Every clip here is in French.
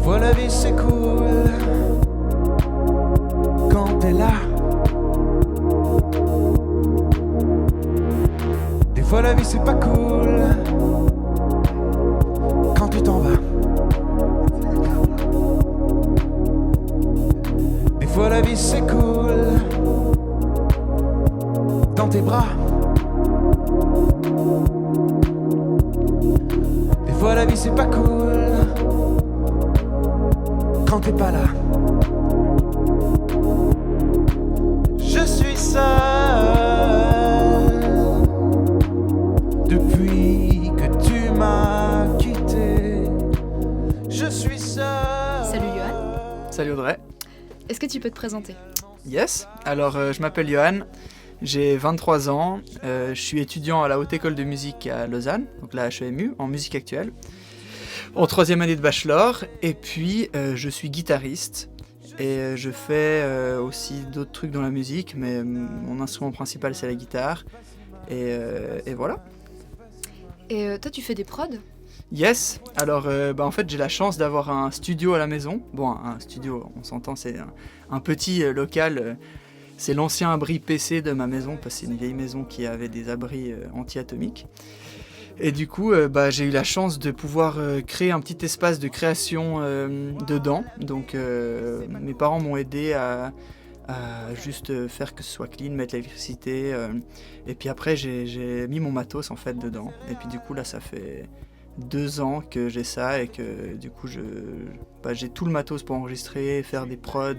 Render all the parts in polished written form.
fois la vie c'est cool quand t'es là. Des fois la vie c'est pas cool quand tu t'en vas. Des fois la vie c'est cool dans tes bras. Des fois la vie c'est pas cool quand t'es pas là. Je suis seul depuis que tu m'as quitté. Je suis seul. Salut Johan. Salut Audrey. Est-ce que tu peux te présenter ? Yes, alors je m'appelle Johan, j'ai 23 ans, je suis étudiant à la Haute École de Musique à Lausanne, donc la HEMU, en musique actuelle, en 3e année de bachelor, et puis je suis guitariste, et je fais aussi d'autres trucs dans la musique, mais mon instrument principal c'est la guitare, et voilà. Et toi tu fais des prods ? Yes, alors en fait j'ai la chance d'avoir un studio à la maison. Bon, un studio, on s'entend, c'est un petit local, c'est l'ancien abri PC de ma maison, parce que c'est une vieille maison qui avait des abris anti-atomiques. Et du coup, j'ai eu la chance de pouvoir créer un petit espace de création dedans. Donc mes parents m'ont aidé à juste faire que ce soit clean, mettre l'électricité. Et puis après j'ai mis mon matos en fait dedans. Et puis du coup là ça fait 2 ans que j'ai ça et que du coup j'ai tout le matos pour enregistrer, faire des prods,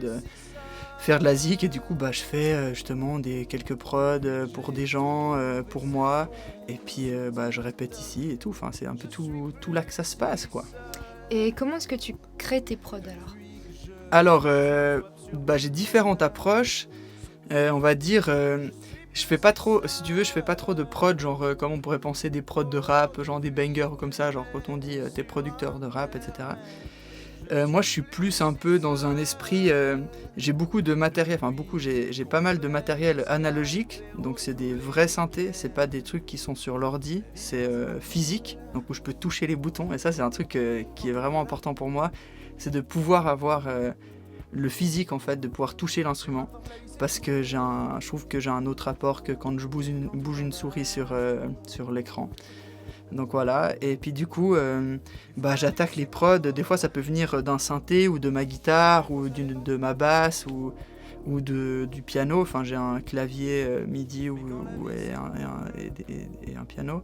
faire de la zik, et du coup je fais justement quelques prods pour des gens, pour moi, et puis je répète ici et tout, enfin c'est un peu tout là que ça se passe quoi. Et comment est-ce que tu crées tes prods Alors j'ai différentes approches, on va dire. Je fais pas trop, si tu veux, je fais pas trop de prod, genre comme on pourrait penser des prods de rap, genre des bangers comme ça, genre quand on dit t'es producteur de rap, etc. Moi je suis plus un peu dans un esprit, j'ai beaucoup de matériel, j'ai pas mal de matériel analogique, donc c'est des vrais synthés, c'est pas des trucs qui sont sur l'ordi, c'est physique, donc où je peux toucher les boutons, et ça c'est un truc qui est vraiment important pour moi, c'est de pouvoir avoir le physique en fait, de pouvoir toucher l'instrument, parce que je trouve que j'ai un autre rapport que quand je bouge une souris sur l'écran. Donc voilà, et puis du coup j'attaque les prods, des fois ça peut venir d'un synthé ou de ma guitare ou de ma basse ou du piano, enfin j'ai un clavier MIDI et un piano.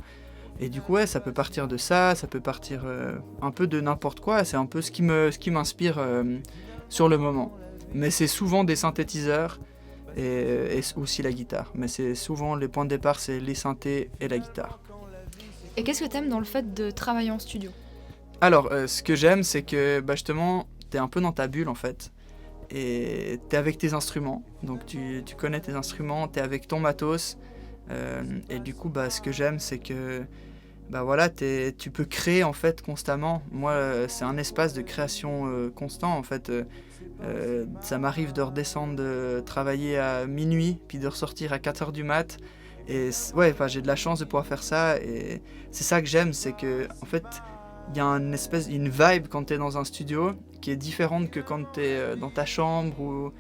Et du coup ça peut partir de ça peut partir un peu de n'importe quoi, c'est un peu ce qui m'inspire sur le moment. Mais c'est souvent des synthétiseurs et aussi la guitare. Mais c'est souvent les points de départ, c'est les synthés et la guitare. Et qu'est-ce que t'aimes dans le fait de travailler en studio ? Alors, ce que j'aime, c'est que justement, t'es un peu dans ta bulle en fait. Et t'es avec tes instruments. Donc tu connais tes instruments, t'es avec ton matos. Et du coup, ce que j'aime, c'est que tu peux créer en fait constamment. Moi, c'est un espace de création constant en fait. Ça m'arrive de redescendre, de travailler à minuit, puis de ressortir à 4h du mat. Et j'ai de la chance de pouvoir faire ça. Et c'est ça que j'aime, c'est que en fait, il y a une vibe quand t'es dans un studio qui est différente que quand t'es dans ta chambre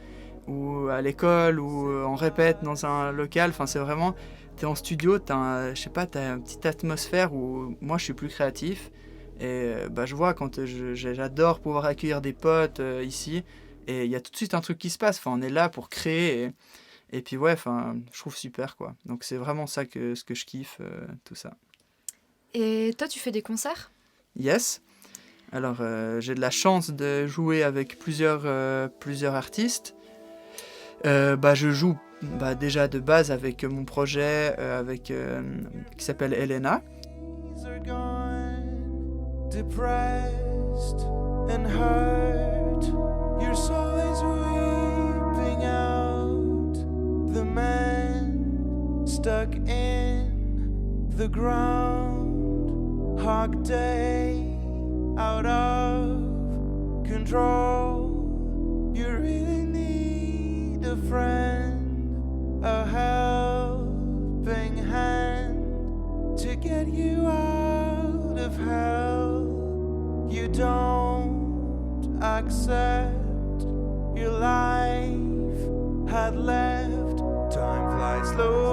ou à l'école ou en répète dans un local. Enfin, c'est vraiment, t'es en studio, t'as une petite atmosphère où moi je suis plus créatif. Et je vois quand j'adore pouvoir accueillir des potes ici. Et il y a tout de suite un truc qui se passe. Enfin, on est là pour créer. Et puis je trouve super quoi. Donc c'est vraiment ça ce que je kiffe, tout ça. Et toi tu fais des concerts ? Yes. Alors j'ai de la chance de jouer avec plusieurs artistes. Je joue déjà de base avec mon projet qui s'appelle Elena. Depressed and hurt, your soul is weeping out. The man stuck in the ground, hog day out of control. You really need a friend, a helping hand to get you out of hell. You don't accept your life had left. Time flies slowly.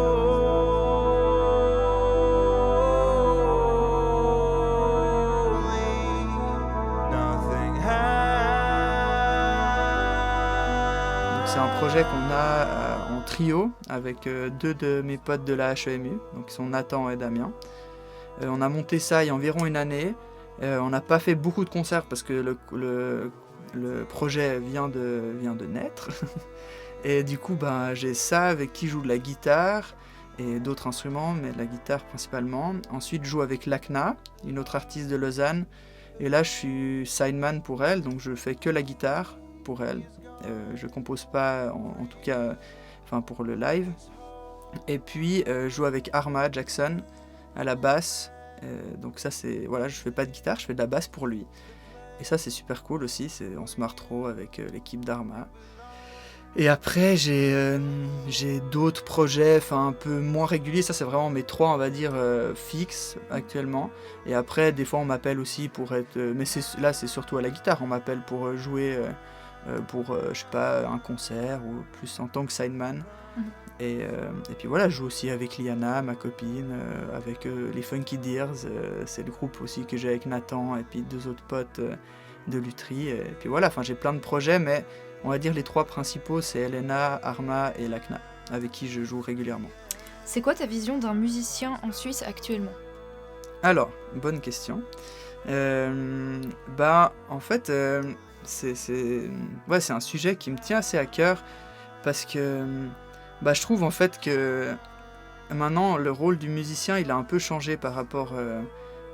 Nothing Donc c'est un projet qu'on a en trio avec deux de mes potes de la HEMU, donc qui sont Nathan et Damien. On a monté ça il y a environ une année. On n'a pas fait beaucoup de concerts parce que le projet vient de naître. Et du coup, ben, j'ai ça avec qui joue de la guitare et d'autres instruments, mais de la guitare principalement. Ensuite, je joue avec Lakna, une autre artiste de Lausanne. Et là, je suis sideman pour elle, donc je fais que la guitare pour elle. Je compose pas, en tout cas, enfin pour le live. Et puis, je joue avec Arma Jackson à la basse. Donc ça, c'est, voilà, je fais pas de guitare, je fais de la basse pour lui. Et ça, c'est super cool aussi, on se marre trop avec l'équipe d'Arma. Et après, j'ai d'autres projets un peu moins réguliers. Ça, c'est vraiment mes trois, on va dire, fixes actuellement. Et après, des fois, on m'appelle aussi pour être... mais là, c'est surtout à la guitare. On m'appelle pour jouer pour, je sais pas, un concert ou plus en tant que sideman. Et puis voilà, je joue aussi avec Liana, ma copine, avec les Funky Deers. C'est le groupe aussi que j'ai avec Nathan et puis deux autres potes de Lutry. Et puis voilà, j'ai plein de projets, mais... On va dire les trois principaux, c'est Elena, Arma et Lakna, avec qui je joue régulièrement. C'est quoi ta vision d'un musicien en Suisse actuellement ? Alors, bonne question. En fait, c'est un sujet qui me tient assez à cœur parce que je trouve en fait que maintenant le rôle du musicien il a un peu changé par rapport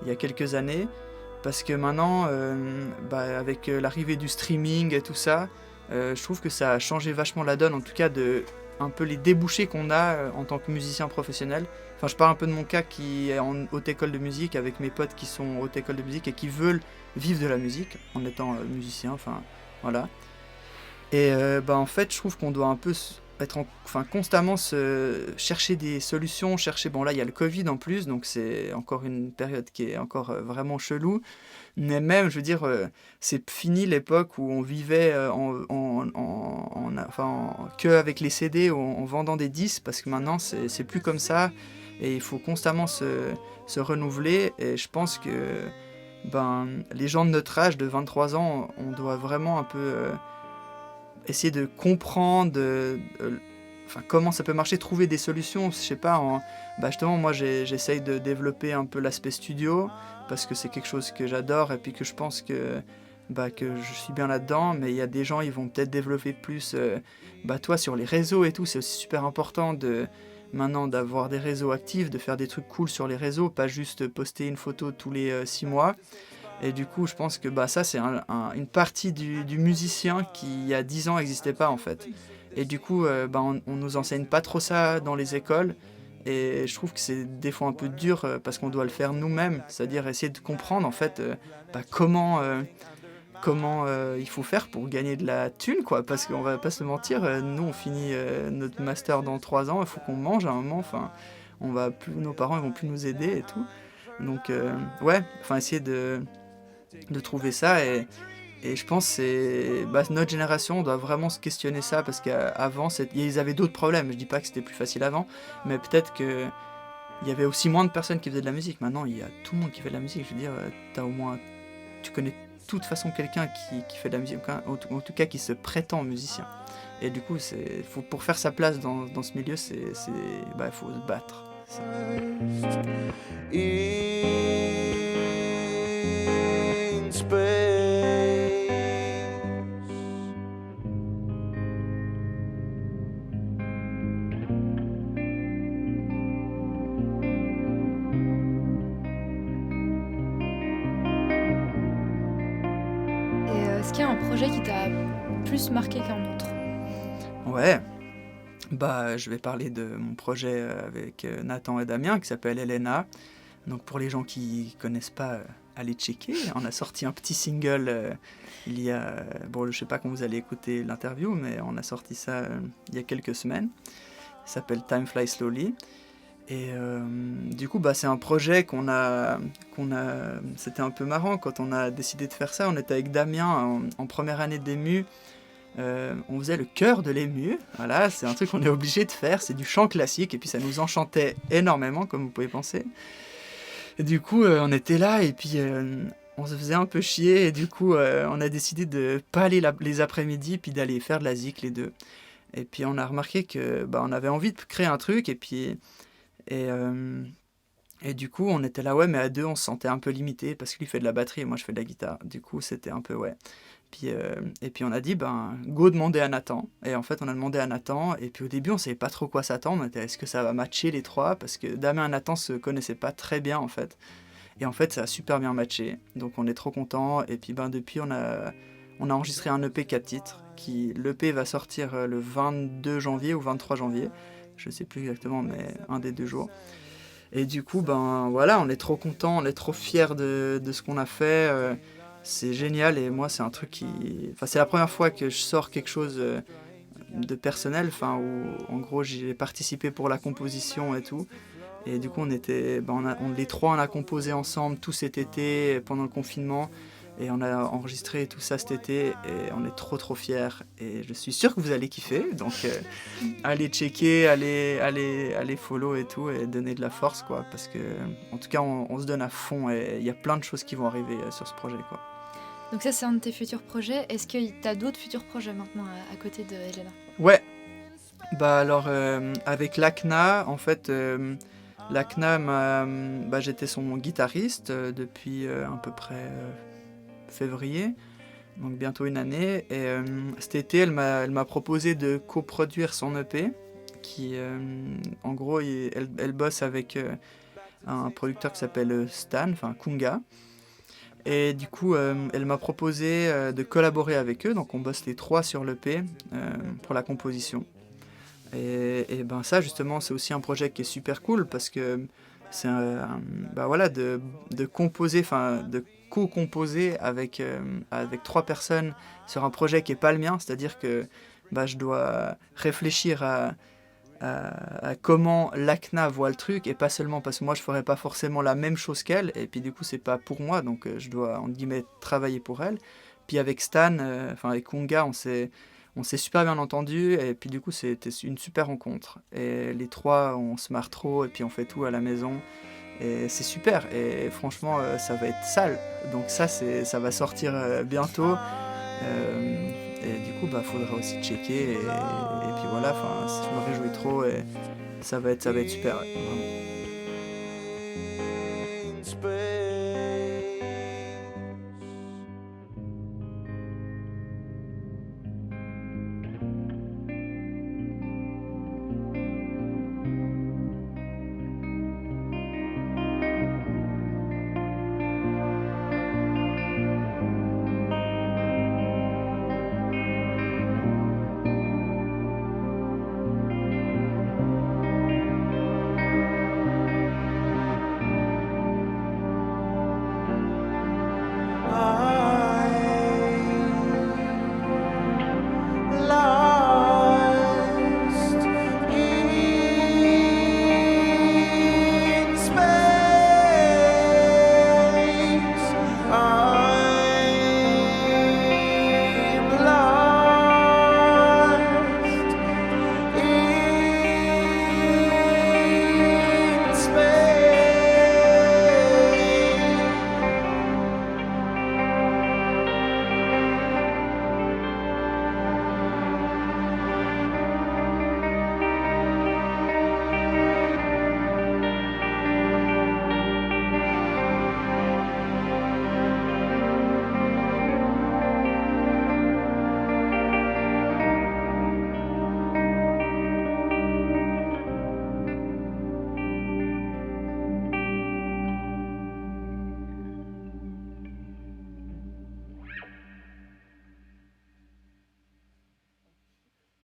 il y a quelques années parce que maintenant avec l'arrivée du streaming et tout ça, je trouve que ça a changé vachement la donne, en tout cas de un peu les débouchés qu'on a en tant que musicien professionnel. Enfin, je parle un peu de mon cas qui est en haute école de musique, avec mes potes qui sont en haute école de musique et qui veulent vivre de la musique en étant musicien, enfin voilà. Et en fait, je trouve qu'on doit un peu être constamment chercher des solutions, bon là il y a le Covid en plus, donc c'est encore une période qui est encore vraiment chelou. Mais même, je veux dire, c'est fini l'époque où on vivait que avec les CD, en vendant des disques, parce que maintenant, c'est plus comme ça. Et il faut constamment se renouveler. Et je pense que les gens de notre âge, de 23 ans, on doit vraiment un peu essayer de comprendre comment ça peut marcher, trouver des solutions. Je sais pas, justement, moi, j'essaye de développer un peu l'aspect studio, parce que c'est quelque chose que j'adore et puis que je pense que je suis bien là-dedans, mais il y a des gens, ils vont peut-être développer plus, toi, sur les réseaux et tout, c'est aussi super important maintenant d'avoir des réseaux actifs, de faire des trucs cool sur les réseaux, pas juste poster une photo tous les 6 mois. Et du coup, je pense que ça, c'est une partie du musicien qui, il y a 10 ans, n'existait pas, en fait. Et du coup, on nous enseigne pas trop ça dans les écoles. Et je trouve que c'est des fois un peu dur parce qu'on doit le faire nous-mêmes, c'est-à-dire essayer de comprendre en fait comment il faut faire pour gagner de la thune, quoi, parce qu'on va pas se mentir, nous on finit notre master dans 3 ans, il faut qu'on mange à un moment, nos parents ils vont plus nous aider et tout, donc essayer de trouver ça et je pense que notre génération doit vraiment se questionner ça, parce qu'avant, ils avaient d'autres problèmes. Je dis pas que c'était plus facile avant, mais peut-être qu'il y avait aussi moins de personnes qui faisaient de la musique. Maintenant, il y a tout le monde qui fait de la musique. Je veux dire, tu connais de toute façon quelqu'un qui fait de la musique, en tout cas qui se prétend musicien. Et du coup, pour faire sa place dans ce milieu, il faut se battre. in space. Est-ce qu'il y a un projet qui t'a plus marqué qu'un autre ? Ouais, je vais parler de mon projet avec Nathan et Damien qui s'appelle Elena. Donc pour les gens qui connaissent pas, allez checker. On a sorti un petit single il y a... je sais pas quand vous allez écouter l'interview, mais on a sorti ça il y a quelques semaines. Ça s'appelle Time Flies Slowly. Et du coup, bah, c'est un projet c'était un peu marrant quand on a décidé de faire ça. On était avec Damien en première année d'EMU. On faisait le chœur de l'EMU. Voilà, c'est un truc qu'on est obligé de faire. C'est du chant classique et puis ça nous enchantait énormément, comme vous pouvez penser. Et du coup, on était là et puis on se faisait un peu chier. Et du coup, on a décidé de pas aller les après-midi puis d'aller faire de la zik les deux. Et puis on a remarqué que bah, on avait envie de créer un truc et, euh, et du coup, on était là, ouais, mais à deux, on se sentait un peu limité parce que lui fait de la batterie et moi je fais de la guitare. Du coup, c'était un peu, ouais. Et puis on a dit, ben, go demander à Nathan. Et en fait, on a demandé à Nathan. Et puis au début, on savait pas trop quoi s'attendre. On était, est-ce que ça va matcher les trois? Parce que Damien et Nathan se connaissaient pas très bien en fait. Et en fait, ça a super bien matché. Donc on est trop contents. Et puis ben, depuis, on a enregistré un EP 4 titres. L'EP va sortir le 22 janvier ou 23 janvier. Je sais plus exactement, mais un des 2 jours. Et du coup, ben voilà, on est trop contents, on est trop fiers de ce qu'on a fait. C'est génial et moi, c'est un truc qui... Enfin, c'est la première fois que je sors quelque chose de personnel, enfin, où en gros, j'ai participé pour la composition et tout. Et du coup, les trois, on a composé ensemble tout cet été, pendant le confinement. Et on a enregistré tout ça cet été et on est trop fiers. Et je suis sûr que vous allez kiffer. Donc allez checker, allez follow et tout et donner de la force quoi. Parce que en tout cas on se donne à fond et il y a plein de choses qui vont arriver sur ce projet quoi. Donc ça, c'est un de tes futurs projets. Est-ce que tu as d'autres futurs projets maintenant à côté de Elena? Ouais. Bah alors avec l'ACNA, en fait l'ACNA j'étais son guitariste depuis à peu près février, donc bientôt une année. Et cet été, elle m'a proposé de coproduire son EP, qui, en gros, elle bosse avec un producteur qui s'appelle Stan, enfin Kunga. Et du coup, elle m'a proposé de collaborer avec eux, donc on bosse les trois sur l'EP pour la composition. Et ben ça, justement, c'est aussi un projet qui est super cool parce que c'est voilà, de composer, enfin de co-composer avec trois personnes sur un projet qui est pas le mien, c'est-à-dire que je dois réfléchir à comment l'ACNA voit le truc et pas seulement parce que moi je ferais pas forcément la même chose qu'elle et puis du coup c'est pas pour moi donc je dois entre guillemets travailler pour elle. Puis avec Stan, avec Kunga, on s'est super bien entendu et puis du coup c'était une super rencontre et les trois on se marre trop et puis on fait tout à la maison et c'est super et franchement ça va être sale donc ça va sortir bientôt et du coup faudra aussi checker et puis voilà, je me réjouis trop et ça va être super ouais, vraiment.